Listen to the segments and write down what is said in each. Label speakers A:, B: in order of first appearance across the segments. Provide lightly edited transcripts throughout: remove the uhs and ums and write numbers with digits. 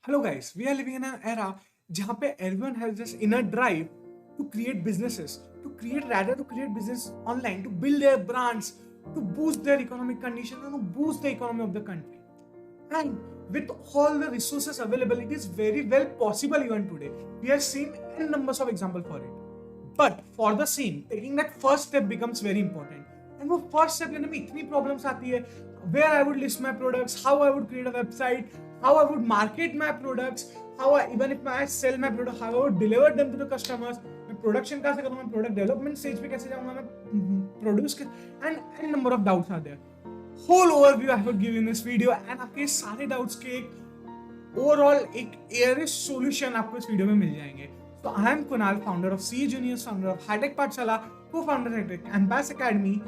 A: Hello guys, we are living in an era जहाँ पे everyone has this inner drive to create businesses, to create business online, to build their brands, to boost their economic condition and to boost the economy of the country. And with all the resources available, it is very well possible even today. We have seen n numbers of example for it. But for the same, taking that first step becomes very important. And वो first step लेने में इतनी problems आती है. Where I would list my products, how I would create a website, how I would market my products, even if I sell my product, how I would deliver them to the customers. मैं production कैसे करूँगा, मैं product development stage पे कैसे जाऊँगा, मैं produce and number of doubts are there. Whole overview I would give in this video and आपके सारे doubts के एक overall एक airish solution आपको इस video में मिल जाएंगे. So I am Kunal, founder of CA Juniors, founder of Hightech Pathshala, co-founder of Hightech and Bass Academy,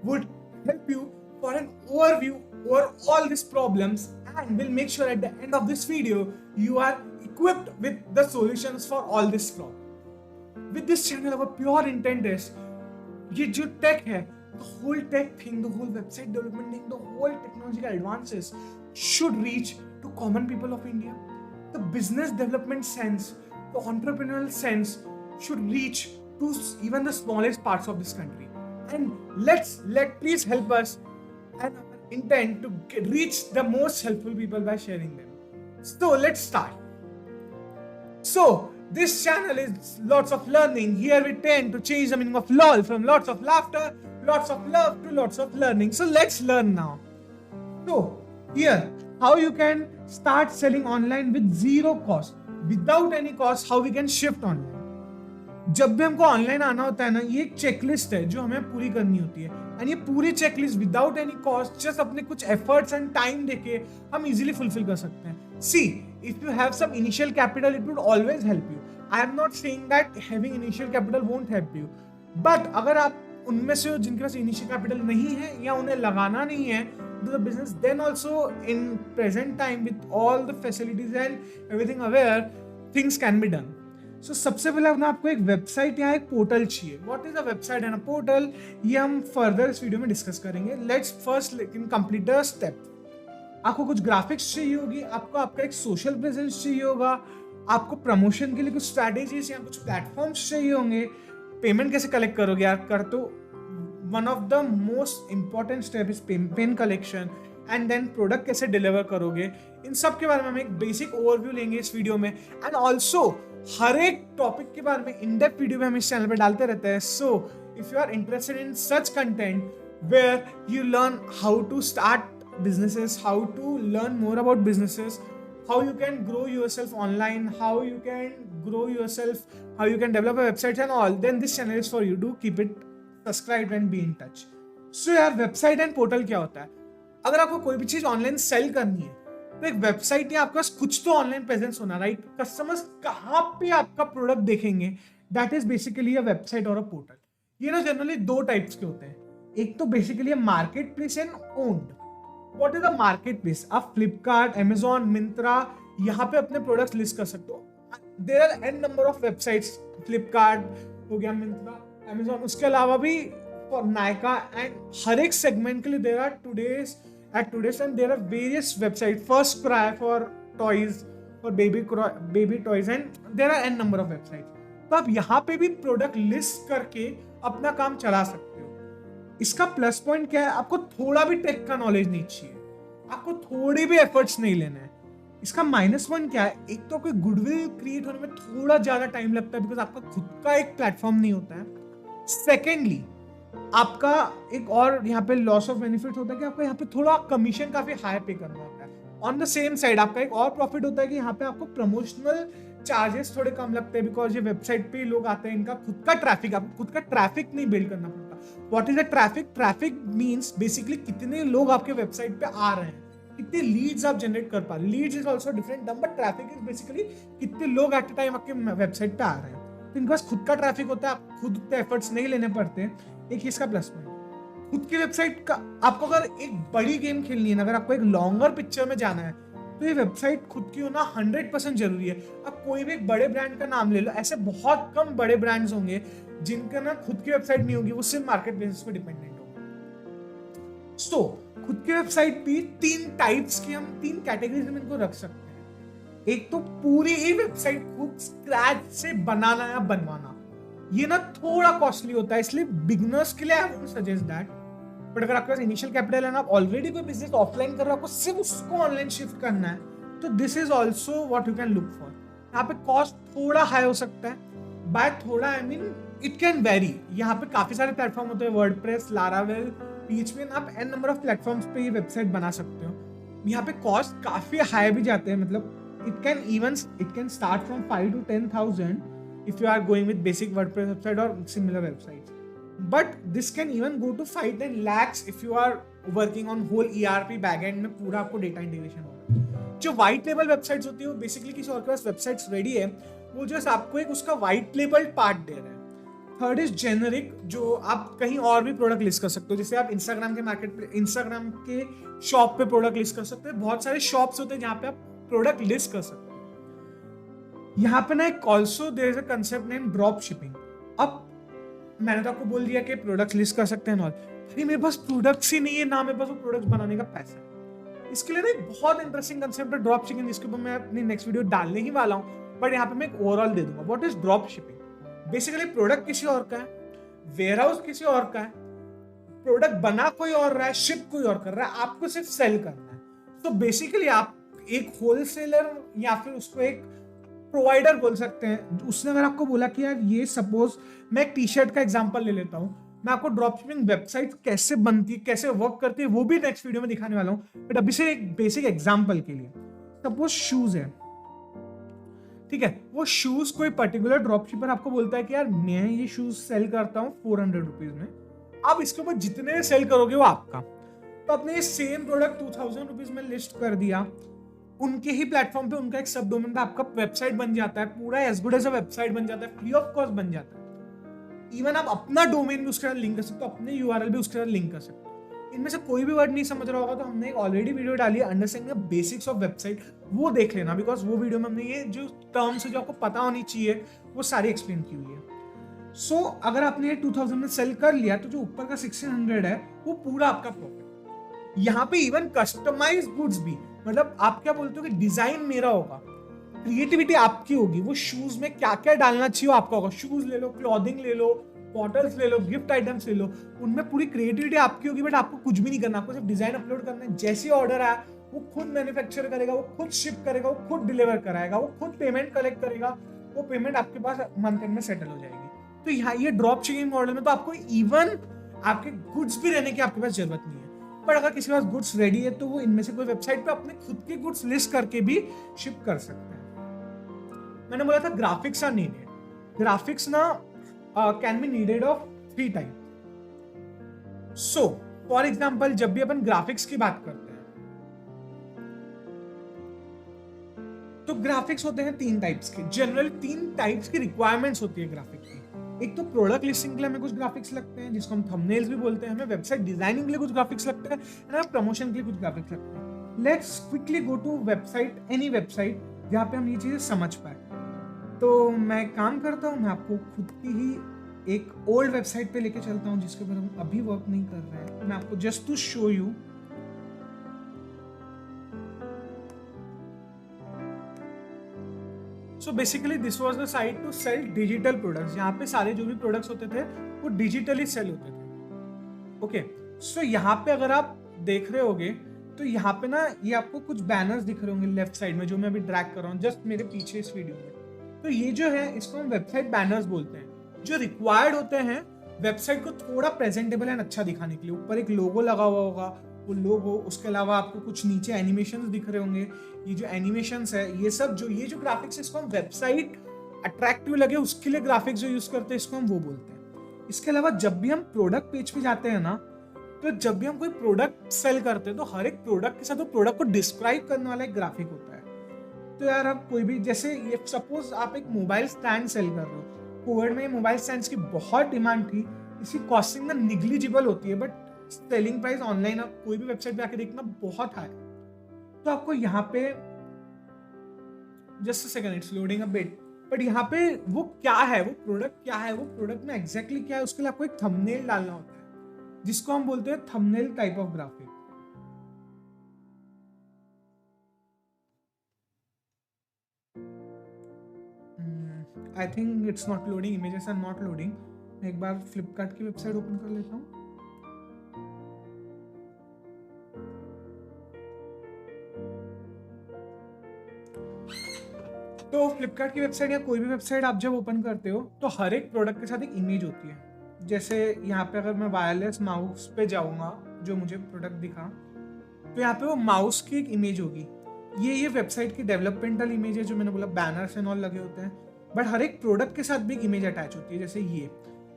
A: would help you for an overview over all these problems and will make sure at the end of this video you are equipped with the solutions for all this problem. With this channel, our pure intent is ये जो tech है, the whole tech thing, the whole website development thing, the whole technological advances should reach to common people of India. The business development sense, the entrepreneurial sense should reach to even the smallest parts of this country. And please help us and our intent to reach the most helpful people by sharing them. So let's start. So this channel is lots of learning. Here we tend to change the meaning of LOL from lots of laughter, lots of love to lots of learning. So let's learn now. So here, how you can start selling online with zero cost, without any cost, how we can shift online. जब भी हमको online आना होता है ना, ये एक checklist है जो हमें पूरी करनी होती है. एंड ये पूरी checklist without any cost, just अपने कुछ एफर्ट्स एंड टाइम देके हम इजीली फुलफिल कर सकते हैं. See, if you have some initial capital, it would always help you. I am not saying that having initial capital won't help you, but अगर आप उनमें से जिनके पास इनिशियल कैपिटल नहीं है या उन्हें लगाना नहीं है do the business, then also in present time with all the facilities and everything aware, things can be done. So सबसे पहले अपना आपको एक वेबसाइट या एक पोर्टल चाहिए. What is a website and a portal, ये हम फर्दर इस वीडियो में डिस्कस करेंगे. Let's first लेकिन कंप्लीट द स्टेप. आपको कुछ ग्राफिक्स चाहिए होगी, आपको आपका एक सोशल प्रेजेंस चाहिए होगा, आपको प्रमोशन के लिए कुछ स्ट्रैटेजीज या कुछ प्लेटफॉर्म्स चाहिए होंगे. पेमेंट कैसे कलेक्ट करोगे यार, कर तो one of the most important step is payment collection and then product कैसे deliver करोगे. इन सब के बारे में हम एक बेसिक ओवरव्यू लेंगे इस वीडियो में. एंड ऑल्सो हर एक टॉपिक के बारे में इन डेप्थ वीडियो में हम इस चैनल पे डालते रहते हैं. So if you are interested in such content where you learn how to start businesses, how to learn more about businesses, how you can grow yourself online, how you can grow yourself, how you can develop a website and all, then this channel is for you. Do keep it subscribed and be in touch. So यार, website and portal क्या होता है? अगर आपको कोई भी चीज online sale करनी है तो एक वेबसाइट या आपके पास कुछ तो ऑनलाइन प्रेजेंस होना, राइट? कस्टमर्स कहाँ पे आपका प्रोडक्ट देखेंगे, that is basically a website और अ पोर्टल. ये ना जनरली दो टाइप्स के होते हैं. एक तो basically market place and owned. What is a market place? आप फ्लिपकार्ट, अमेजॉन, मिंत्रा, यहाँ पे अपने प्रोडक्ट्स लिस्ट कर सकते हो. There are a number of websites. Flipkart हो गया, मिंत्रा, अमेजॉन, उसके अलावा भी फॉर नायका एंड हर एक सेगमेंट के लिए there are todays and there are various website. FirstCry for toys, for baby toys and there are a number of website. तो आप यहाँ पे भी प्रोडक्ट लिस्ट करके अपना काम चला सकते हो. इसका प्लस पॉइंट क्या है? आपको थोड़ा भी टेक का नॉलेज नहीं चाहिए, आपको थोड़ी भी एफर्ट्स नहीं लेना है. इसका माइनस पॉइंट क्या है? एक तो कोई गुडविल क्रिएट होने में थोड़ा ज्यादा टाइम लगता है बिकॉज आपका खुद का एक प्लेटफॉर्म नहीं होता है. सेकेंडली, आपका एक और यहाँ पे लॉस ऑफ बेनिफिट होता है कि आपको यहाँ पे थोड़ा कमीशन काफी हाई पे करना होता है. ऑन द सेम साइड आपका एक और प्रॉफिट होता है कि यहाँ पे आपको प्रमोशनल चार्जेस थोड़े कम लगते हैं बिकॉज ये वेबसाइट पे लोग आते हैं, इनका खुद का ट्रैफिक, आपको खुद का ट्रैफिक नहीं बिल्ड करना पड़ता. What is the traffic? Traffic means basically कितने लोग आपके वेबसाइट पे आ रहे हैं, कितने लीड्स आप जनरेट कर पा रहे हैं. Leads is also different term, but traffic is basically कितने लोग एट अ टाइम आपके वेबसाइट पे आ रहे हैं. तो इनके पास खुद का ट्रैफिक होता है, आप खुद उतने एफर्ट्स नहीं लेने पड़ते. एक इसका प्लस पॉइंट. खुद की वेबसाइट का आपको अगर एक बड़ी गेम खेलनी है ना, अगर आपको एक लॉन्गर पिक्चर में जाना है तो ये वेबसाइट खुद की होना 100% जरूरी है. आप कोई भी एक बड़े ब्रांड का नाम ले लो, ऐसे बहुत कम बड़े ब्रांड्स होंगे जिनका ना खुद की वेबसाइट नहीं होगी, वो सिर्फ मार्केट प्लेसेस पे डिपेंडेंट होगा. सो खुद की वेबसाइट भी तीन टाइप्स की, हम तीन कैटेगरीज में इनको रख सकते हैं. एक तो पूरी ही वेबसाइट खुद स्क्रैच से बनाना या बनवाना, ये ना थोड़ा कॉस्टली होता है, इसलिए बिगिनर्स के लिए I would suggest that. But अगर आपके पास इनिशियल कैपिटल है ना, आप ऑलरेडी कोई बिजनेस ऑफलाइन कर रहे हो, आपको सिर्फ उसको ऑनलाइन शिफ्ट करना है, तो this is also what you can look for. यहाँ पे कॉस्ट थोड़ा हाई हो सकता है, बाय थोड़ा I mean it can very. यहाँ पे काफी सारे प्लेटफॉर्म होते हैं, वर्डप्रेस, लारावेल, पीएचपी, आप एन नंबर ऑफ प्लेटफॉर्म्स पे ये वेबसाइट बना सकते हो। यहाँ पे कॉस्ट काफी हाई भी जाते हैं, मतलब it can start from 5 to 10,000 if you are going with basic WordPress website or similar websites, but this can even go to 5-10 lakhs if you are working on whole ERP backend में पूरा आपको data integration होगा। जो white label websites होती है वो basically किसी और के पास वेबसाइट्स रेडी है, वो जस्ट आपको एक उसका व्हाइट लेबल पार्ट दे रहे हैं। थर्ड इज जेनरिक, जो आप कहीं और भी प्रोडक्ट लिस्ट कर सकते हो, जैसे आप इंस्टाग्राम के शॉप पे प्रोडक्ट लिस्ट कर सकते हो। बहुत सारे शॉप्स होते हैं जहाँ पे आप प्रोडक्ट लिस्ट कर सकते हैं। यहाँ पे ना एक also there is a concept name drop shipping. अब मैंने तो आपको बोल दिया कि प्रोडक्ट लिस्ट कर सकते हैं और भाई मेरे पास प्रोडक्ट्स ही नहीं है ना, मेरे पास वो प्रोडक्ट बनाने का पैसा है। इसके लिए ना एक बहुत इंटरेस्टिंग कंसेप्ट है ड्रॉप शिपिंग, जिसके ऊपर मैं अपनी नेक्स्ट वीडियो डालने ही वाला हूँ, बट यहाँ पे मैं एक ओवरऑल दे दूंगा। What is drop shipping? Basically product किसी और का है, वेयरहाउस किसी और का है, प्रोडक्ट बना कोई और रहा है, शिप कोई और कर रहा है, आपको सिर्फ सेल करना है। तो बेसिकली आप एक होलसेलर या फिर उसको एक प्रोवाइडर बोल सकते हैं। उसने अगर आपको बोला कि यार ये सपोज मैं एक टी शर्ट का एग्जांपल ले लेता हूँ, मैं आपको ड्रॉप शिपिंग वेबसाइट कैसे बनती है, कैसे वर्क करती है, वो भी नेक्स्ट वीडियो में दिखाने वाला हूँ, बट अभी से एक बेसिक एग्जांपल के लिए सपोज शूज है, ठीक है, वो शूज कोई पर्टिकुलर ड्रॉप शिपर आपको बोलता है कि यार मैं ये शूज सेल करता हूँ 400 रुपीज में, आप इसके ऊपर जितने सेल करोगे वो आपका। तो आपने ये सेम प्रोडक्ट 2000 रुपीज में लिस्ट कर दिया, उनके ही प्लेटफॉर्म पे उनका एक सब डोमेन पे आपका वेबसाइट बन जाता है, पूरा as good as a website बन जाता है, फ्री ऑफ कॉस्ट बन जाता है। इवन आप अपना डोमेन भी उसके साथ लिंक कर सकते हो, अपने यूआरएल भी उसके साथ लिंक कर सकते हो। इनमें से कोई भी वर्ड नहीं समझ रहा होगा तो हमने एक ऑलरेडी वीडियो डाली है understanding the basics of website, वो देख लेना, बिकॉज वो वीडियो में हमने ये जो टर्म्स है जो आपको पता होनी चाहिए वो सारी एक्सप्लेन की हुई है। सो अगर आपने ये 2000 में सेल कर लिया तो जो ऊपर का 1600 है वो पूरा आपका प्रॉफिट। यहाँ पे इवन कस्टमाइज गुड्स भी, मतलब आप क्या बोलते हो कि डिजाइन मेरा होगा, क्रिएटिविटी आपकी होगी, वो शूज में क्या क्या डालना चाहिए आपका होगा। शूज ले लो, क्लॉथिंग ले लो, बॉटल्स ले लो, गिफ्ट आइटम्स ले लो, उनमें पूरी क्रिएटिविटी आपकी होगी, बट आपको कुछ भी नहीं करना, आपको सिर्फ डिजाइन अपलोड करना है। जैसे ऑर्डर आया वो खुद मैन्युफैक्चर करेगा, वो खुद शिप करेगा, वो खुद डिलीवर कराएगा, वो खुद पेमेंट कलेक्ट करेगा, वो पेमेंट आपके पास मंथ एंड में सेटल हो जाएगी। तो यहाँ ये ड्रॉप शिपिंग मॉडल में तो आपको इवन आपके गुड्स भी रहने की आपके पास जरूरत नहीं है, पर अगर किसी के पास गुड्स रेडी है तो वो इनमें से कोई वेबसाइट पे अपने खुद के गुड्स लिस्ट करके भी शिप कर सकते हैं। मैंने बोला था ग्राफिक्स आर नीडेड। ग्राफिक्स ना can be needed off 3 type. So for example जब भी अपन ग्राफिक्स की बात करते हैं तो ग्राफिक्स होते हैं 3 टाइप्स के, जनरल 3 टाइप्स की रिक्वायरमेंट्स होती है ग्राफिक की। एक तो प्रोडक्ट लिस्टिंग के लिए हमें कुछ ग्राफिक्स लगते हैं जिसको हम थंबनेल्स भी बोलते हैं, हमें वेबसाइट डिजाइनिंग के लिए कुछ ग्राफिक्स लगते हैं, हमें प्रमोशन के लिए कुछ ग्राफिक्स लगते हैं। Let's quickly go to website, any website जहाँ पे हम ये चीजें समझ पाए। तो मैं काम करता हूँ, मैं आपको खुद की ही एक ओल्ड वेबसाइट पे लेके चलता हूँ जिसके ऊपर हम अभी वर्क नहीं कर रहे हैं। मैं आपको just to show you, so basically this was the site to sell digital products. यहाँ पे सारे जो भी प्रोडक्ट्स होते थे वो डिजिटली सेल होते थे। ओके, सो यहाँ पे अगर आप देख रहे होगे तो यहाँ पे ना ये आपको कुछ बैनर्स दिख रहे होंगे लेफ्ट साइड में, जो मैं अभी ड्रैग कर रहा हूँ जस्ट मेरे पीछे इस वीडियो में। तो ये जो है इसको हम वेबसाइट बैनर्स बोलते हैं, जो रिक्वायर्ड होते हैं वेबसाइट को थोड़ा प्रेजेंटेबल एंड अच्छा दिखाने के लिए। ऊपर एक लोगो लगा हुआ होगा, वो लोगो, उसके अलावा आपको कुछ नीचे एनिमेशंस दिख रहे होंगे। ये जो एनिमेशंस है, ये सब जो ये जो ग्राफिक्स है इसको हम वेबसाइट अट्रैक्टिव लगे उसके लिए ग्राफिक्स जो यूज करते हैं इसको हम वो बोलते हैं। इसके अलावा जब भी हम प्रोडक्ट पेज पे जाते हैं ना, तो जब भी हम कोई प्रोडक्ट सेल करते हैं तो हर एक प्रोडक्ट के साथ वो प्रोडक्ट को डिस्क्राइब करने वाला एक ग्राफिक होता है। तो यार आप कोई भी, जैसे ये सपोज आप एक मोबाइल स्टैंड सेल कर रहे हो, कोविड में मोबाइल स्टैंड्स की बहुत डिमांड थी, इसकी कॉस्टिंग ना निग्लिजिबल होती है, बट सेलिंग प्राइस ऑनलाइन आप कोई भी वेबसाइट पे आके देखना बहुत हाई। तो आपको यहाँ पे just second, it's loading a bit, but यहाँ पे वो क्या है, वो प्रोडक्ट क्या है, वो प्रोडक्ट में एग्जैक्टली क्या है, उसके लिए आपको एक थंबनेल डालना होता है जिसको हम बोलते हैं thumbnail type of graphic. I think it's not loading, images are not loading. मैं एक बार फ्लिपकार्ट की वेबसाइट ओपन कर लेता हूँ। तो फ्लिपकार्ट की वेबसाइट या कोई भी वेबसाइट आप जब ओपन करते हो तो हर एक प्रोडक्ट के साथ एक इमेज होती है। जैसे यहाँ पे अगर मैं वायरलेस माउस पे जाऊँगा, जो मुझे प्रोडक्ट दिखा, तो यहाँ पे वो माउस की एक इमेज होगी। ये वेबसाइट की डेवलपमेंटल इमेज है, जो मैंने बोला बैनर्स एंड ऑल लगे होते हैं, बट हर एक प्रोडक्ट के साथ भी एक इमेज अटैच होती है, जैसे ये।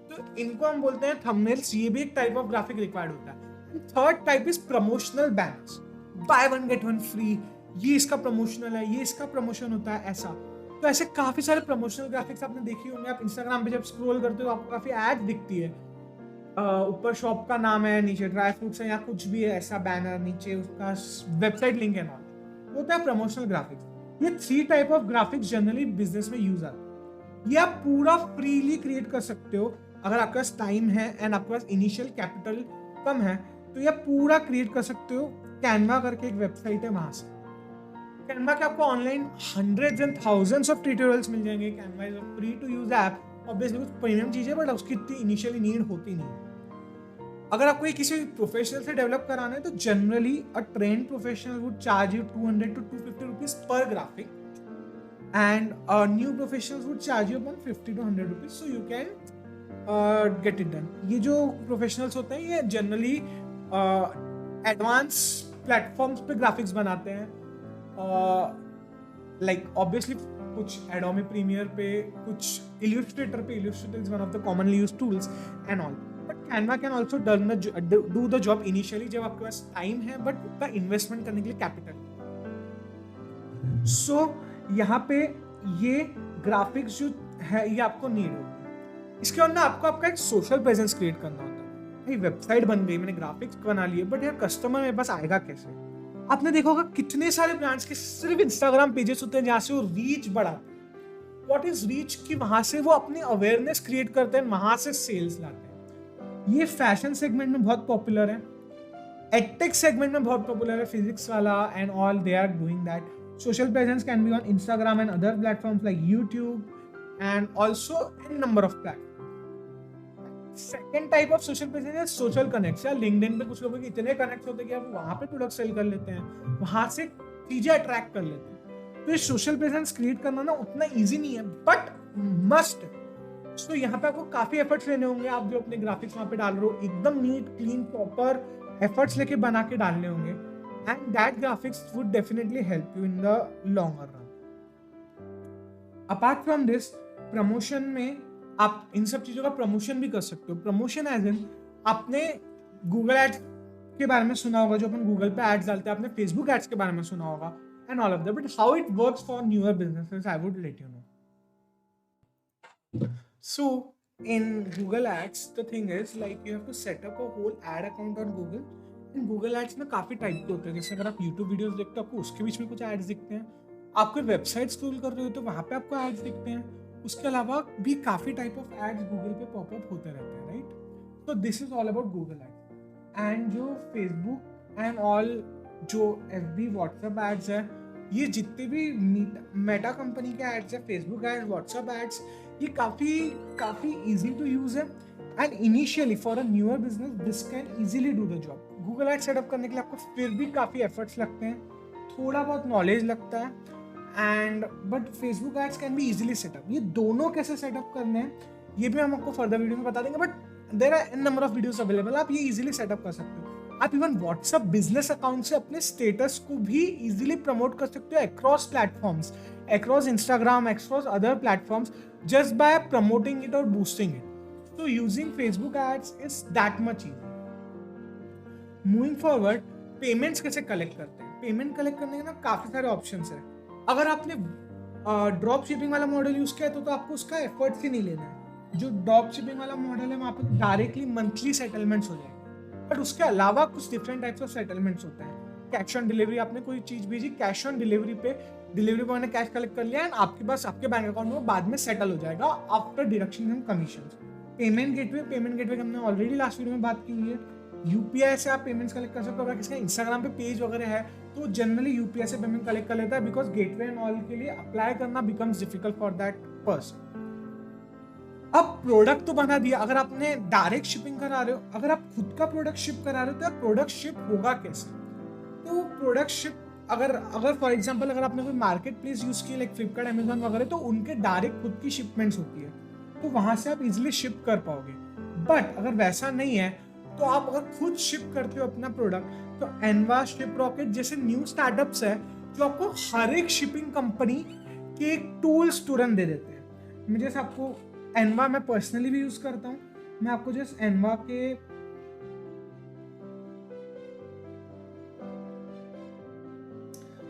A: तो इनको हम बोलते हैं थंबनेल्स। ये भी एक टाइप ऑफ ग्राफिक रिक्वायर्ड होता है। Third type is promotional banners, by one get one free, ये इसका प्रमोशनल है, ये इसका प्रमोशन होता है, ऐसा। तो ऐसे काफी सारे प्रमोशनल ग्राफिक्स आपने देखी होंगे। आप इंस्टाग्राम पे जब स्क्रॉल करते हो आपको काफी एड दिखती है, ऊपर शॉप का नाम है, नीचे ड्राई फ्रूट्स है या कुछ भी है, ऐसा बैनर, नीचे उसका वेबसाइट लिंक है ना, होता है प्रमोशनल ग्राफिक्स। ये 3 type of graphics generally business में यूज आते हैं। ये आप पूरा फ्रीली क्रिएट कर सकते हो अगर आपके पास टाइम है एंड आपके पास इनिशियल कैपिटल कम है, तो ये पूरा क्रिएट कर सकते हो। कैनवा करके एक वेबसाइट है, वहां से। कैनवा के आपको online hundreds and thousands of tutorials मिल जाएंगे। Canva is a free to use app, obviously कुछ प्रीमियम चीज है, बट उसकी इतनी इनिशियली नीड होती नहीं है। अगर आपको ये किसी प्रोफेशनल से डेवलप कराना है तो generally a trend professional would charge you 200 to 250 rupees per graphic, and new professionals would charge you 50 to 100 rupees, so you can get it done. ये जो प्रोफेशनल्स होते हैं ये जनरली एडवांस प्लेटफॉर्म्स पे ग्राफिक्स बनाते हैं, लाइक ऑब्वियसली कुछ Adobe premiere पे, कुछ इलस्ट्रेटर पे। Illustrator is one of the commonly used tools and all, but Canva can also do the job initially, जब आपके पास टाइम है बट उसका इन्वेस्टमेंट करने के लिए कैपिटल। सो यहाँ पे ये ग्राफिक्स जो है ये आपको नीड होती है। इसके अंदर आपको आपका एक सोशल प्रेजेंस क्रिएट करना होता है। भाई वेबसाइट बन गई, मैंने ग्राफिक्स बना लिए, बट यार कस्टमर मेरे पास आएगा कैसे? आपने देखा होगा कितने सारे ब्रांड्स के सिर्फ इंस्टाग्राम पेजेस होते हैं जहां से वो रीच बढ़ाते हैं। What is reach? कि वहां से वो अपनी अवेयरनेस क्रिएट करते हैं, वहां से सेल्स लाते हैं। ये फैशन सेगमेंट में बहुत पॉपुलर है, एडटेक सेगमेंट में बहुत पॉपुलर है, फिजिक्स वाला and all, they are doing that. Social presence can be on Instagram and other platforms like YouTube and also in number of platform. Second type of social presence है social connects. या LinkedIn पे कुछ लोगों के इतने connect होते हैं कि आप वहां पे प्रोडक्ट सेल कर लेते हैं, वहां से चीजें अट्रैक्ट कर लेते हैं। तो ये सोशल प्रेजेंस क्रिएट करना ना उतना इजी नहीं है, बट मस्ट। तो यहाँ पे आपको काफी एफर्ट्स लेने होंगे। आप जो अपने ग्राफिक्स वहां पे डाल रहे हो एकदम नीट क्लीन प्रॉपर एफर्ट्स लेके बना के डालने होंगे, and that graphics would definitely help you in the longer run. Apart from this, promotion में आप इन सब चीजों का प्रमोशन भी कर सकते हो। प्रमोशन एज इन, आपने गूगल एड्स के बारे में सुना होगा, जो अपन गूगल पे एड्स डालते हैं, आपने फेसबुक एड्स के बारे में सुना होगा and all of that, but how it works for newer businesses I would let you know. So in Google Ads, the thing is like you have to set up a whole ad account on Google. In Google Ads में काफी type के होते हैं। जैसे अगर आप YouTube videos देखते हो आपको उसके बीच में कुछ एड्स दिखते हैं, आप कोई वेबसाइट स्क्रॉल कर रहे हो तो वहां पे आपको एड्स दिखते हैं। उसके अलावा भी काफी टाइप ऑफ एड्स गूगल पे पॉपअप होते रहते हैं, राइट? तो this is all about Google ads. And जो फेसबुक एंड ऑल, जो FB व्हाट्सएप एड्स है, ये जितने भी मेटा कंपनी के एड्स है, फेसबुक एड्स, व्हाट्सएप एड्स, ये काफी इजी टू यूज है। And initially for a newer business this can easily do the job. Google ad setup करने के लिए आपको फिर भी काफी एफर्ट्स लगते हैं, थोड़ा बहुत नॉलेज लगता है, and but Facebook ads can be easily setup. ये दोनों कैसे सेटअप करने हैं ये भी हम आपको फर्दर वीडियो में बता देंगे, but there are a number of videos available, आप ये इजीली सेटअप कर सकते हो। आप इवन व्हाट्सएप बिजनेस अकाउंट से अपने स्टेटस को भी इजीली प्रमोट कर सकते हो across platforms, across Instagram, across other platforms, just by promoting it or boosting it. So using Facebook ads is that much easy. Moving forward, payments कैसे collect करते हैं? पेमेंट कलेक्ट करने के ना काफी सारे ऑप्शंस हैं। अगर आपने ड्रॉप शिपिंग वाला मॉडल यूज किया तो आपको उसका एफर्ट्स ही नहीं लेना है। जो ड्रॉप शिपिंग वाला मॉडल है वहाँ पे डायरेक्टली मंथली सेटलमेंट्स हो जाएंगे, बट उसके अलावा कुछ डिफरेंट टाइप्स ऑफ सेटलमेंट्स होते हैं। कैश ऑन डिलीवरी, आपने कोई चीज भेजी, कैश ऑन डिलीवरी पे डिलीवरी बॉय ने कैश कलेक्ट कर लिया एंड आपके पास आपके बैंक अकाउंट में बाद में सेटल हो जाएगा after deduction and commissions. Payment gateway हमने ऑलरेडी लास्ट वीडियो में बात की हुई है। यूपीआई से आप पेमेंट्स कलेक्ट कर सकते हो। अगर किसका इंस्टाग्राम पे पेज वगैरह है तो जनरली यूपीआई से पेमेंट कलेक्ट कर लेता है, बिकॉज गेटवे एंड ऑल के लिए अप्लाई करना becomes difficult for that shippers. अब प्रोडक्ट तो बना दिया, अगर आपने डायरेक्ट शिपिंग करा रहे हो, अगर आप खुद का प्रोडक्ट शिप करा रहे हो तो प्रोडक्ट शिप होगा कैसे? तो प्रोडक्ट शिप अगर फॉर एग्जांपल अगर आपने कोई मार्केट प्लेस यूज की लाइक फ्लिपकार्ट, अमेजॉन वगैरह, तो उनके डायरेक्ट खुद की शिपमेंट्स होती है, तो वहां से आप इजिली शिप कर पाओगे। बट अगर वैसा नहीं है तो आप अगर खुद शिप करते हो अपना प्रोडक्ट, तो एनवा, शिपरॉकेट जैसे न्यू स्टार्टअप्स है जो आपको हर एक शिपिंग कंपनी के एक टूल्स तुरंत दे देते हैं। मैं जैसे आपको एनवा मैं पर्सनली भी यूज करता हूँ, मैं आपको जस्ट एनवा के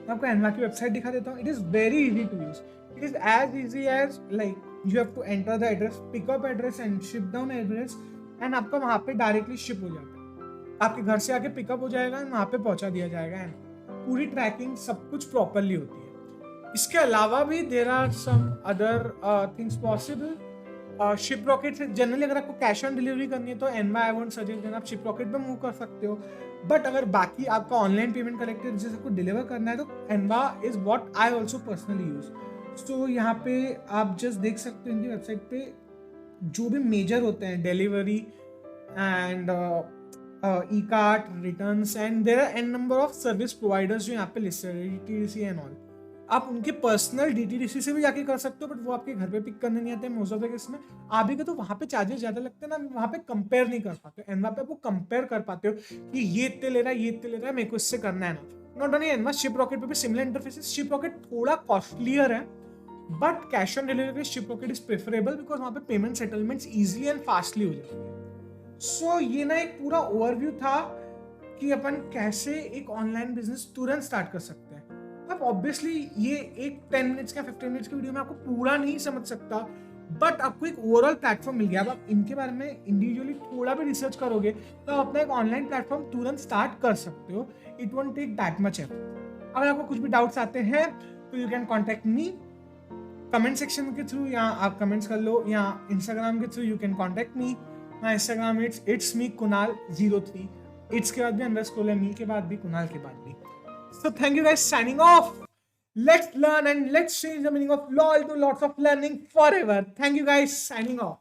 A: आपको एनवा की वेबसाइट दिखा देता हूँ। It is very easy to use, it is as easy as like you have to enter the address, pickup address and ship down address, and आपका वहां पे डायरेक्टली शिप हो जाता है, आपके घर से आके पिकअप हो जाएगा एंड वहां पे पहुंचा दिया जाएगा, एंड पूरी ट्रैकिंग सब कुछ प्रॉपरली होती है। इसके अलावा भी there are some other things possible. Shiprocket से जनरली अगर आपको कैश ऑन डिलीवरी करनी है तो एनवा आई वोंट सजेस्ट, देन आप शिपरॉकेट पे मूव कर सकते हो। बट अगर बाकी आपका ऑनलाइन पेमेंट कलेक्टर जैसे को डिलीवर करना है तो Canva is what I also personally use. So यहाँ पे आप जस्ट देख सकते हो इनकी वेबसाइट पे जो भी मेजर होते हैं, delivery and Ekart, returns, and there are a number of service providers जो यहाँ पे लिस्टेड है, डीटीडीसी एंड ऑल। आप उनके पर्सनल डीटीडीसी से भी जाके कर सकते हो, बट वो आपके घर पे पिक करने नहीं आते मोस्ट ऑफ द केस में। आप भी तो वहाँ पे चार्जेस ज्यादा लगते हैं ना, वहाँ पे कंपेयर नहीं कर पाते हो। एनवा पे आप वो कंपेयर कर पाते हो कि ये इतने ले रहा है, ये इतने ले रहा है, मेरे को इससे करना है ना। नॉट ओनली एनवा, शिपरॉकेट पे भी सिमिलर इंटरफेसेस। शिपरॉकेट थोड़ा कॉस्टलियर है, but cash on delivery Shiprocket is preferable because वहाँ पे payment settlements easily and fastly हो जाती है। सो ये ना एक पूरा ओवरव्यू था कि अपन कैसे एक ऑनलाइन बिजनेस तुरंत स्टार्ट कर सकते हैं। अब ऑब्वियसली ये एक 10 मिनट्स का 15 मिनट्स की वीडियो में आपको पूरा नहीं समझ सकता, बट आपको एक ओवरऑल प्लेटफॉर्म मिल गया। अब आप इनके बारे में इंडिविजुअली थोड़ा भी रिसर्च करोगे तो आप अपना एक ऑनलाइन प्लेटफॉर्म तुरंत स्टार्ट कर सकते हो। It won't take that much effort. अगर आपको कुछ भी डाउट्स आते हैं तो you can contact me comment section के थ्रू, या आप कमेंट्स कर लो, या इंस्टाग्राम के through you can contact me. My Instagram it's me कुणाल03, इट्स के बाद भी अंडरस्कोर है, मी के बाद भी, कुणाल के बाद भी। So thank you guys, signing off. Let's learn and let's change the meaning of LOL to lots of learning forever. Thank you guys, signing off.